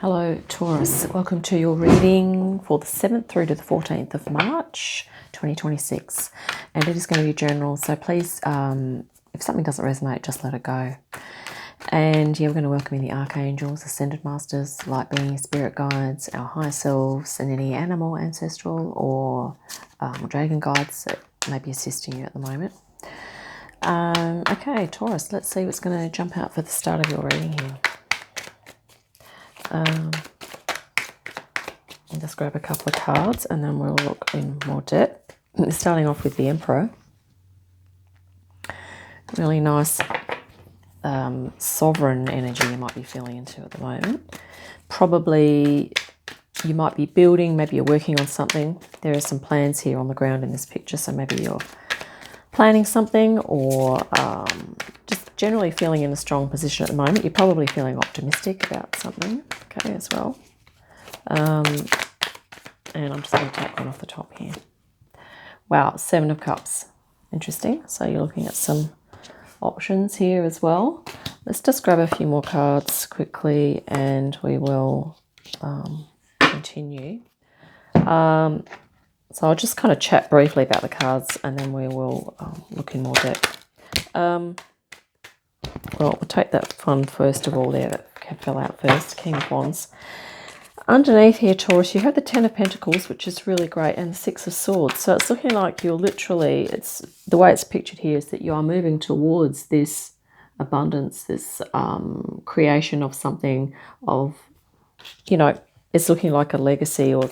Hello Taurus, welcome to your reading for the 7th through to the 14th of March 2026, and it is going to be general, so please if something doesn't resonate, just let it go. And yeah, we're going to welcome in the archangels, ascended masters, light beings, spirit guides, our higher selves, and any animal, ancestral or dragon guides that may be assisting you at the moment. Okay Taurus, let's see what's going to jump out for the start of your reading here. I'll just grab a couple of cards and then we'll look in more depth. Starting off with the Emperor. Really nice sovereign energy you might be feeling into at the moment. Probably you might be building, maybe you're working on something. There are some plans here on the ground in this picture, so maybe you're planning something or just generally feeling in a strong position at the moment. You're probably feeling optimistic about something, okay, as well. And I'm just going to take one off the top here. Wow, 7 of Cups. Interesting. So you're looking at some options here as well. Let's just grab a few more cards quickly and we will continue. So I'll just kind of chat briefly about the cards and then we will look in more depth. Well, we'll take that one first of all there that fell out first, King of Wands. Underneath here, Taurus, you have the 10 of Pentacles, which is really great, and the 6 of Swords. So it's looking like you're literally, the way it's pictured here is that you are moving towards this abundance, this creation of something of, you know, it's looking like a legacy or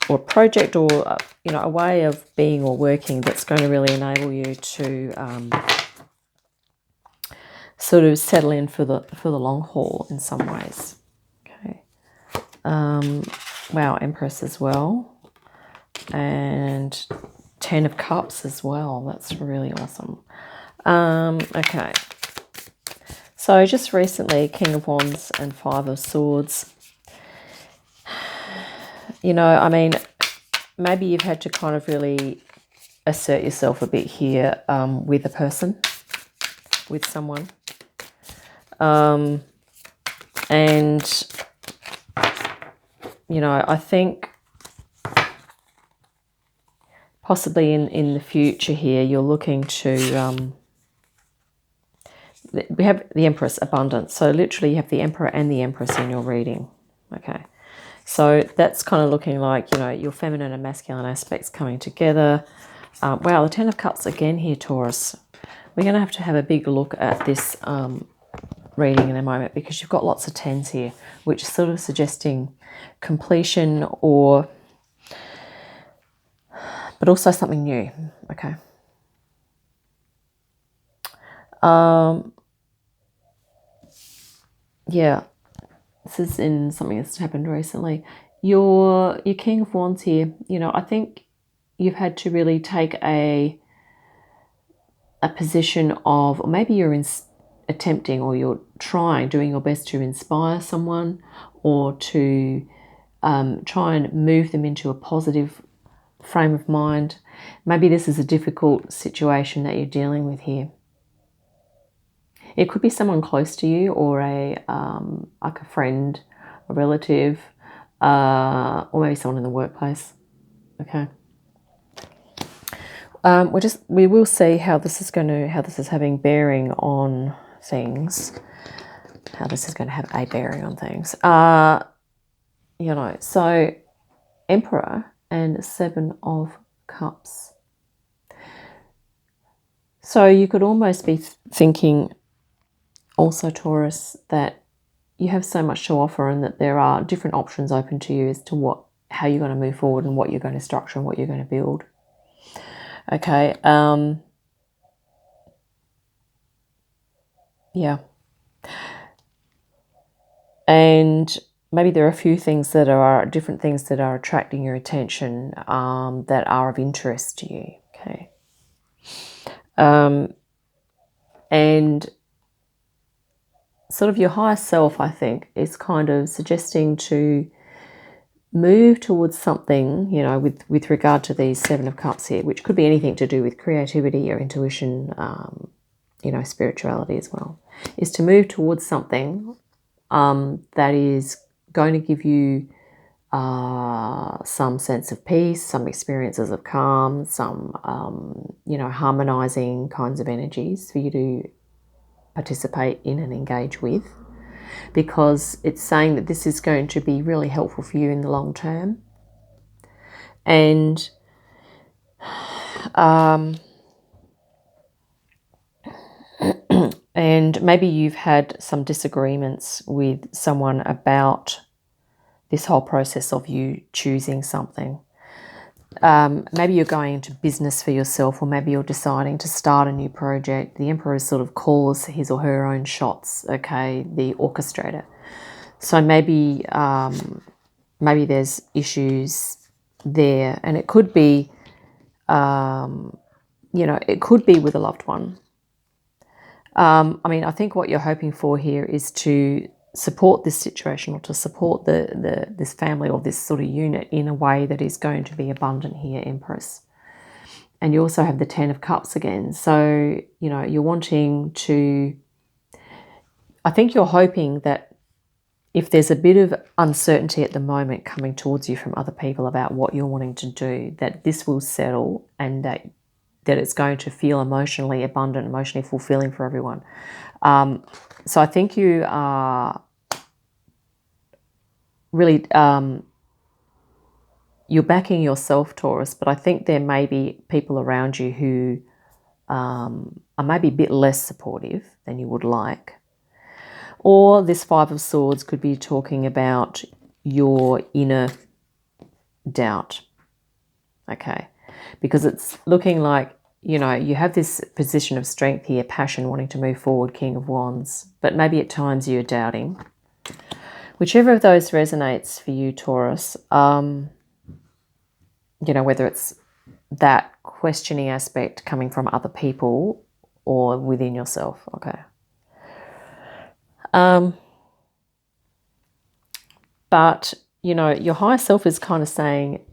a project or, you know, a way of being or working that's going to really enable you to sort of settle in for the long haul in some ways. Okay. Wow, Empress as well, and 10 of Cups as well. That's really awesome. Okay, so just recently, King of Wands and 5 of Swords. You know, I mean, maybe you've had to kind of really assert yourself a bit here with a person, with someone, and you know, I think possibly in the future here, you're looking to, we have the Empress, abundance. So literally you have the Emperor and the Empress in your reading. Okay. So that's kind of looking like, you know, your feminine and masculine aspects coming together. Wow, the 10 of Cups again here, Taurus. We're going to have a big look at this reading in a moment because you've got lots of 10s here, which is sort of suggesting completion or, but also something new. Okay. Yeah, this is in something that's happened recently. Your King of Wands here, you know, I think you've had to really take a position of, or maybe you're attempting or you're doing your best to inspire someone or to try and move them into a positive frame of mind. Maybe this is a difficult situation that you're dealing with here. It could be someone close to you or like a friend, a relative, or maybe someone in the workplace. Okay. We will see how this is having bearing on things. How this is going to have a bearing on things. You know, so Emperor and 7 of Cups. So you could almost be thinking also, Taurus, that you have so much to offer and that there are different options open to you as to how you're going to move forward and what you're going to structure and what you're going to build. Okay. Yeah. And maybe there are a few things that are different things that are attracting your attention that are of interest to you. Okay. And sort of your higher self, I think, is kind of suggesting to move towards something, you know, with regard to these 7 of Cups here, which could be anything to do with creativity or intuition, you know, spirituality as well, is to move towards something that is going to give you some sense of peace, some experiences of calm, some, harmonizing kinds of energies for you to participate in and engage with, because it's saying that this is going to be really helpful for you in the long term. And and maybe you've had some disagreements with someone about this whole process of you choosing something. Maybe you're going into business for yourself, or maybe you're deciding to start a new project. The Emperor sort of calls his or her own shots, okay, the orchestrator. So maybe there's issues there, and it could be, it could be with a loved one. I think what you're hoping for here is to support this situation, or to support this family or this sort of unit in a way that is going to be abundant here, Empress. And you also have the Ten of Cups again. So, you're wanting to, I think you're hoping that if there's a bit of uncertainty at the moment coming towards you from other people about what you're wanting to do, that this will settle, and that it's going to feel emotionally abundant, emotionally fulfilling for everyone. So I think you are really, you're backing yourself, Taurus, but I think there may be people around you who are maybe a bit less supportive than you would like. Or this Five of Swords could be talking about your inner doubt, okay? Because it's looking like, you have this position of strength here, passion, wanting to move forward, King of Wands, but maybe at times you're doubting. Whichever of those resonates for you, Taurus, whether it's that questioning aspect coming from other people or within yourself, okay? But, your higher self is kind of saying,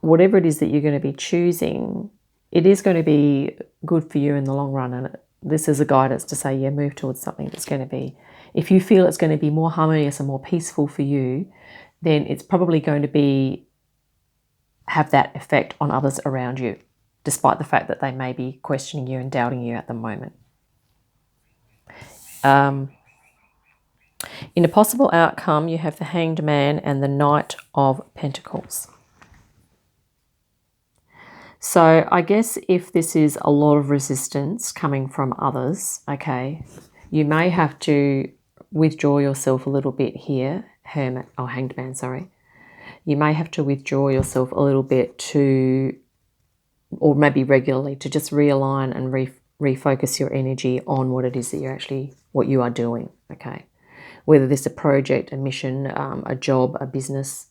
whatever it is that you're going to be choosing, it is going to be good for you in the long run. And this is a guidance to say, yeah, move towards something that's going to be, if you feel it's going to be more harmonious and more peaceful for you, then it's probably going to have that effect on others around you, despite the fact that they may be questioning you and doubting you at the moment. In a possible outcome, you have the Hanged Man and the Knight of Pentacles. So I guess if this is a lot of resistance coming from others, okay, you may have to withdraw yourself a little bit here, Hanged Man, sorry. You may have to withdraw yourself a little bit or maybe regularly, to just realign and refocus your energy on what it is that what you are doing, okay? Whether this is a project, a mission, a job, a business.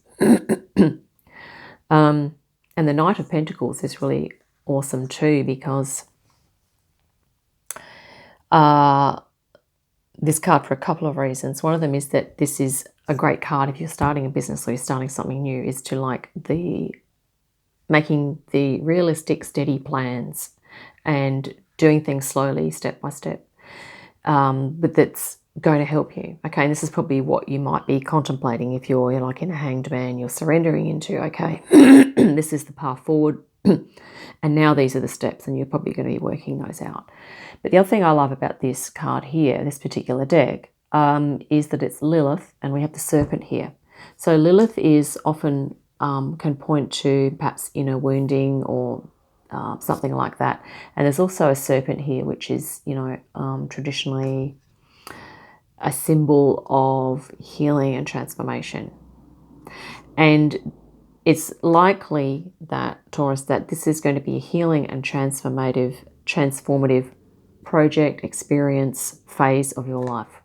And the Knight of Pentacles is really awesome too, because this card, for a couple of reasons. One of them is that this is a great card if you're starting a business or you're starting something new, is to making the realistic, steady plans and doing things slowly, step by step. But that's going to help you. Okay, and this is probably what you might be contemplating if you're like in a Hanged Man, you're surrendering into, okay, this is the path forward, and now these are the steps, and you're probably going to be working those out. But the other thing I love about this card here, this particular deck, is that it's Lilith, and we have the Serpent here. So Lilith is often can point to perhaps inner wounding or something like that. And there's also a serpent here, which is, traditionally a symbol of healing and transformation. And it's likely that, Taurus, that this is going to be a healing and transformative project, experience, phase of your life.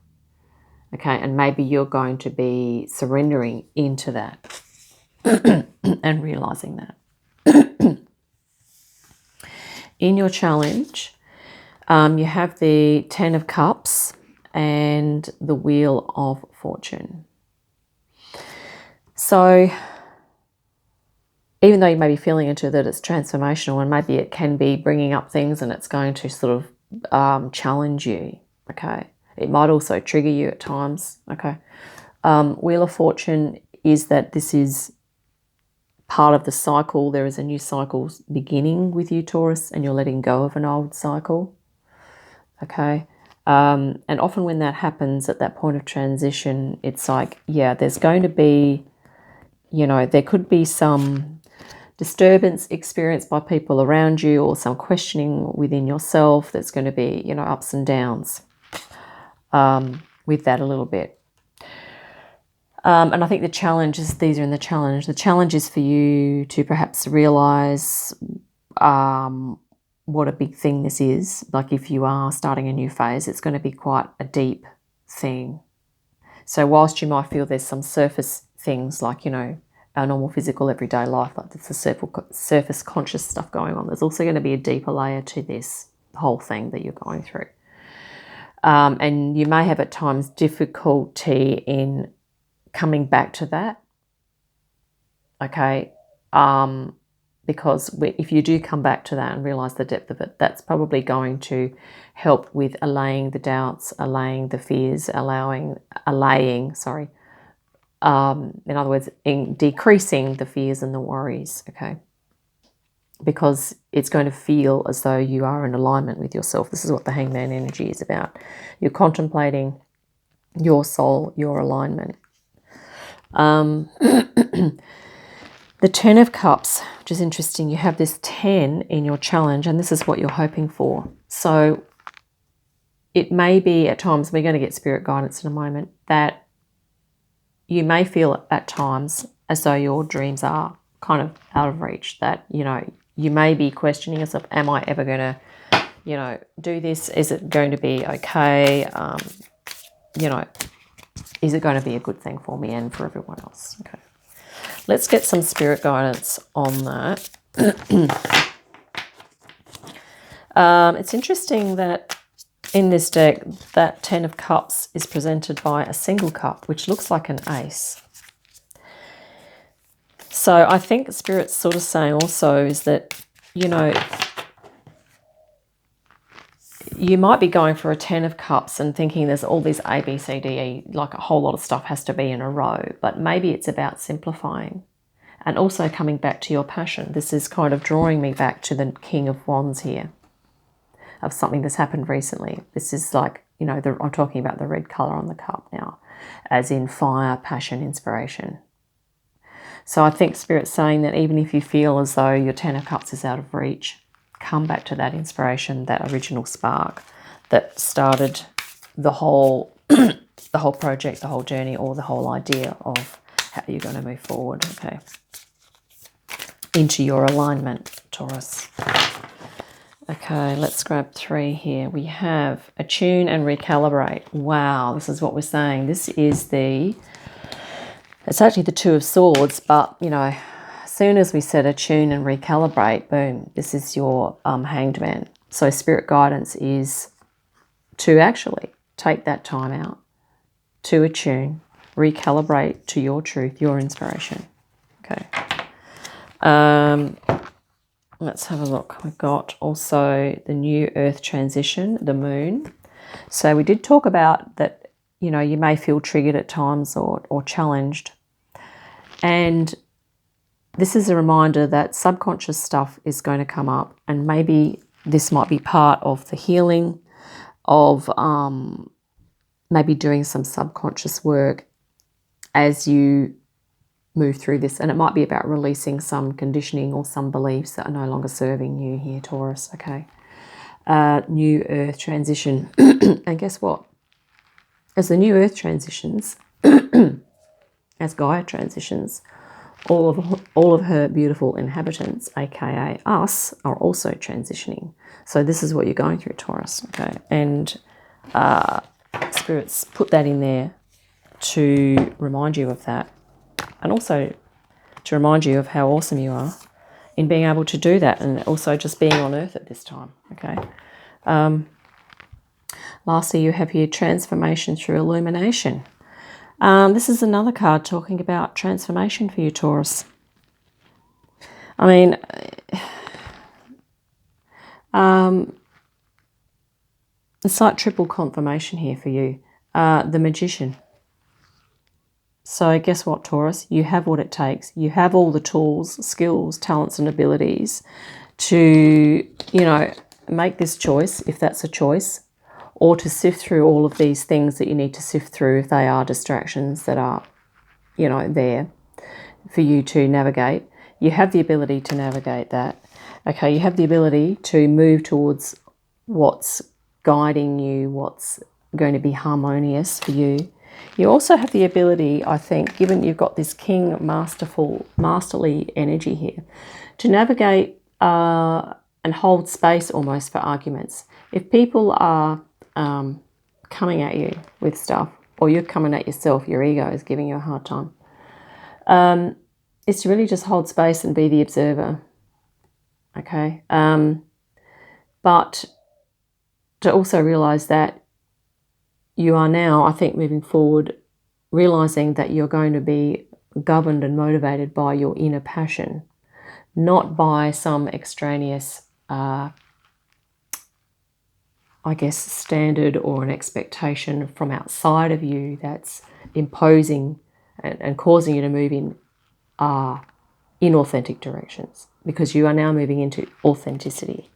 Okay, and maybe you're going to be surrendering into that and realizing that. In your challenge, you have the Ten of Cups and the Wheel of Fortune. So even though you may be feeling into that it's transformational, and maybe it can be bringing up things and it's going to sort of challenge you, okay? It might also trigger you at times, okay? Wheel of Fortune is that this is part of the cycle. There is a new cycle beginning with you, Taurus, and you're letting go of an old cycle. Okay. And often when that happens at that point of transition, it's like, yeah, there's going to be, there could be some disturbance experienced by people around you, or some questioning within yourself. There's going to be, ups and downs with that a little bit. And I think the challenge is, these are in the challenge. The challenge is for you to perhaps realize what a big thing this is. Like if you are starting a new phase, it's going to be quite a deep thing. So whilst you might feel there's some surface things like, our normal physical everyday life, like there's the surface conscious stuff going on, there's also going to be a deeper layer to this whole thing that you're going through. And you may have at times difficulty in coming back to that, okay? Because if you do come back to that and realize the depth of it, that's probably going to help with allaying the doubts, allaying the fears, in other words, in decreasing the fears and the worries, okay? Because it's going to feel as though you are in alignment with yourself. This is what the Hangman energy is about. You're contemplating your soul, your alignment. The Ten of Cups, which is interesting. You have this 10 in your challenge, and this is what you're hoping for. So it may be at times, we're going to get spirit guidance in a moment, that you may feel at times as though your dreams are kind of out of reach, that, you may be questioning yourself, am I ever going to, do this? Is it going to be okay? Is it going to be a good thing for me and for everyone else? Okay. Let's get some spirit guidance on that. It's interesting that in this deck, that 10 of Cups is presented by a single cup, which looks like an ace. So I think Spirit's sort of saying also is that, you might be going for a 10 of Cups and thinking there's all these A, B, C, D, E, like a whole lot of stuff has to be in a row, but maybe it's about simplifying and also coming back to your passion. This is kind of drawing me back to the King of Wands here, of something that's happened recently. This is like, I'm talking about the red colour on the cup now, as in fire, passion, inspiration. So I think Spirit's saying that even if you feel as though your 10 of Cups is out of reach, come back to that inspiration, that original spark that started the whole the whole project, the whole journey, or the whole idea of how you're going to move forward, okay, into your alignment, Taurus. Okay, let's grab 3 here. We have attune and recalibrate. Wow, this is what we're saying. This is it's actually the Two of Swords, but, as soon as we said attune and recalibrate, boom, this is your Hanged Man. So spirit guidance is to actually take that time out to attune, recalibrate to your truth, your inspiration. Okay. Let's have a look. We've got also the new Earth transition, the Moon. So we did talk about that, you may feel triggered at times or challenged. And this is a reminder that subconscious stuff is going to come up, and maybe this might be part of the healing of maybe doing some subconscious work as you move through this. And it might be about releasing some conditioning or some beliefs that are no longer serving you here, Taurus, okay? New Earth transition. And guess what? As the new Earth transitions, as Gaia transitions, all of her beautiful inhabitants, aka us, are also transitioning. So this is what you're going through, Taurus, okay? And Spirit's put that in there to remind you of that, and also to remind you of how awesome you are in being able to do that, and also just being on Earth at this time, okay? Lastly, you have here transformation through illumination. This is another card talking about transformation for you, Taurus. I mean, it's like triple confirmation here for you. The Magician. So guess what, Taurus? You have what it takes. You have all the tools, skills, talents, and abilities to, make this choice, if that's a choice, or to sift through all of these things that you need to sift through if they are distractions that are, there for you to navigate. You have the ability to navigate that. Okay, you have the ability to move towards what's guiding you, what's going to be harmonious for you. You also have the ability, I think, given you've got this king masterly energy here, to navigate and hold space almost for arguments. If people are coming at you with stuff, or you're coming at yourself, your ego is giving you a hard time, it's to really just hold space and be the observer. Okay? But to also realize that you are now, I think, moving forward, realizing that you're going to be governed and motivated by your inner passion, not by some extraneous, standard or an expectation from outside of you that's imposing and causing you to move in inauthentic directions, because you are now moving into authenticity.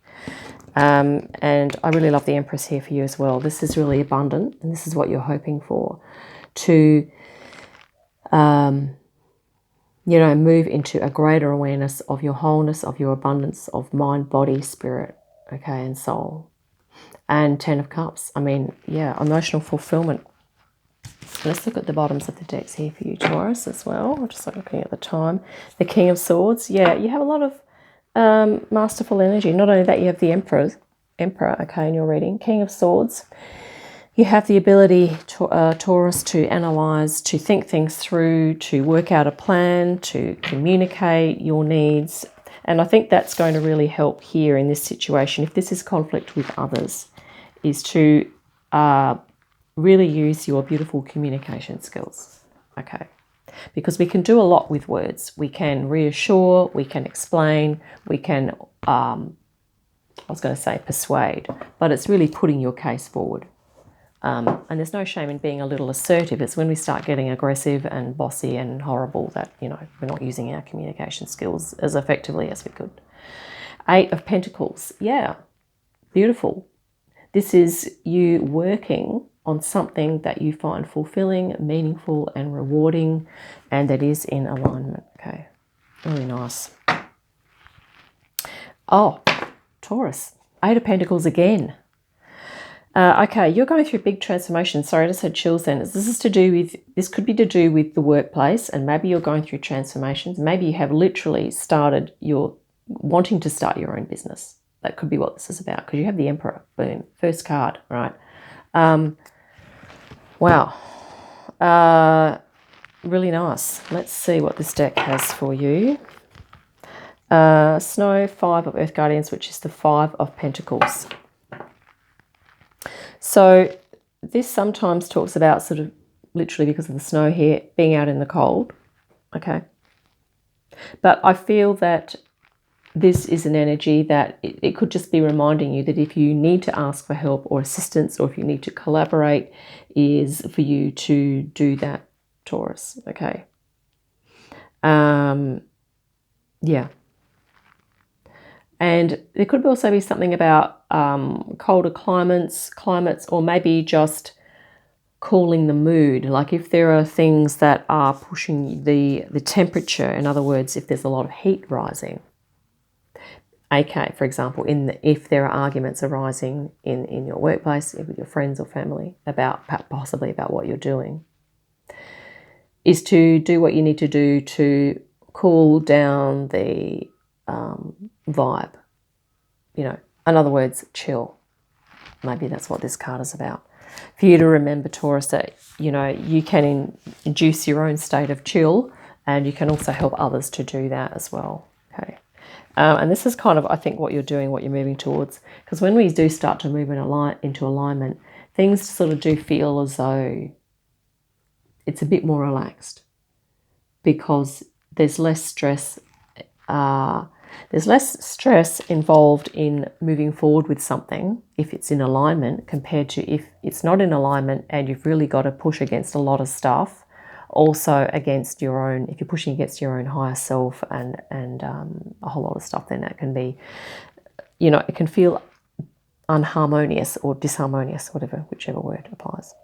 And I really love the Empress here for you as well. This is really abundant, and this is what you're hoping for, to move into a greater awareness of your wholeness, of your abundance of mind, body, spirit, okay, and soul. And 10 of Cups. I mean, yeah, emotional fulfillment. Let's look at the bottoms of the decks here for you, Taurus, as well. I'm just looking at the time. The King of Swords. Yeah, you have a lot of masterful energy. Not only that, you have the Emperor, okay, in your reading. King of Swords. You have the ability, Taurus, to analyze, to think things through, to work out a plan, to communicate your needs. And I think that's going to really help here in this situation, if this is conflict with others, is to really use your beautiful communication skills, okay? Because we can do a lot with words. We can reassure, we can explain, we can, persuade, but it's really putting your case forward. And there's no shame in being a little assertive. It's when we start getting aggressive and bossy and horrible that, we're not using our communication skills as effectively as we could. 8 of Pentacles. Yeah, beautiful. This is you working on something that you find fulfilling, meaningful, and rewarding, and that is in alignment. Okay, really nice. Oh, Taurus. 8 of Pentacles again. Okay, you're going through big transformation. Sorry, I just had chills then. This could be to do with the workplace, and maybe you're going through transformations. Maybe you have literally started wanting to start your own business. That could be what this is about, because you have the Emperor. Boom, first card, right? Wow. Really nice. Let's see what this deck has for you. Snow, 5 of Earth Guardians, which is the 5 of Pentacles. So this sometimes talks about, sort of literally because of the snow here, being out in the cold, okay? But I feel that this is an energy that it could just be reminding you that if you need to ask for help or assistance, or if you need to collaborate, is for you to do that, Taurus, okay? Yeah. And there could also be something about colder climates, or maybe just cooling the mood. Like if there are things that are pushing the temperature, in other words, if there's a lot of heat rising. Okay, for example, if there are arguments arising in your workplace, with your friends or family, possibly about what you're doing, is to do what you need to do to cool down the vibe, in other words, chill. Maybe that's what this card is about. For you to remember, Taurus, that you can induce your own state of chill, and you can also help others to do that as well. Okay, and this is kind of, I think, what you're doing, what you're moving towards, because when we do start to move into alignment, things sort of do feel as though it's a bit more relaxed, because there's less stress. There's less stress involved in moving forward with something if it's in alignment, compared to if it's not in alignment and you've really got to push against a lot of stuff, also against your own, if you're pushing against your own higher self and a whole lot of stuff, then that can be, you know, it can feel unharmonious or disharmonious, whichever word applies.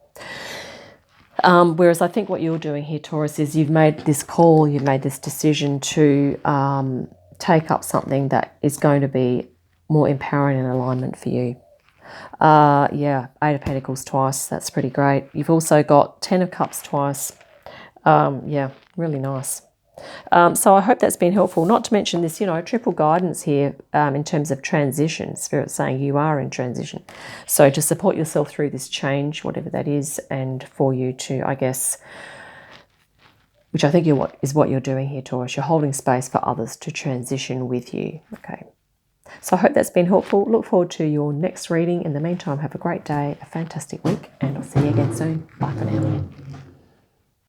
Whereas I think what you're doing here, Taurus, is you've made this call, you've made this decision to take up something that is going to be more empowering and alignment for you. Yeah, 8 of Pentacles twice, that's pretty great. You've also got 10 of Cups twice. Yeah, really nice. So I hope that's been helpful. Not to mention this, you know, triple guidance here in terms of transition. Spirit saying you are in transition. So to support yourself through this change, whatever that is, and for you to, I guess, which I think is what you're doing here, Taurus. You're holding space for others to transition with you. Okay. So I hope that's been helpful. Look forward to your next reading. In the meantime, have a great day, a fantastic week, and I'll see you again soon. Bye for now.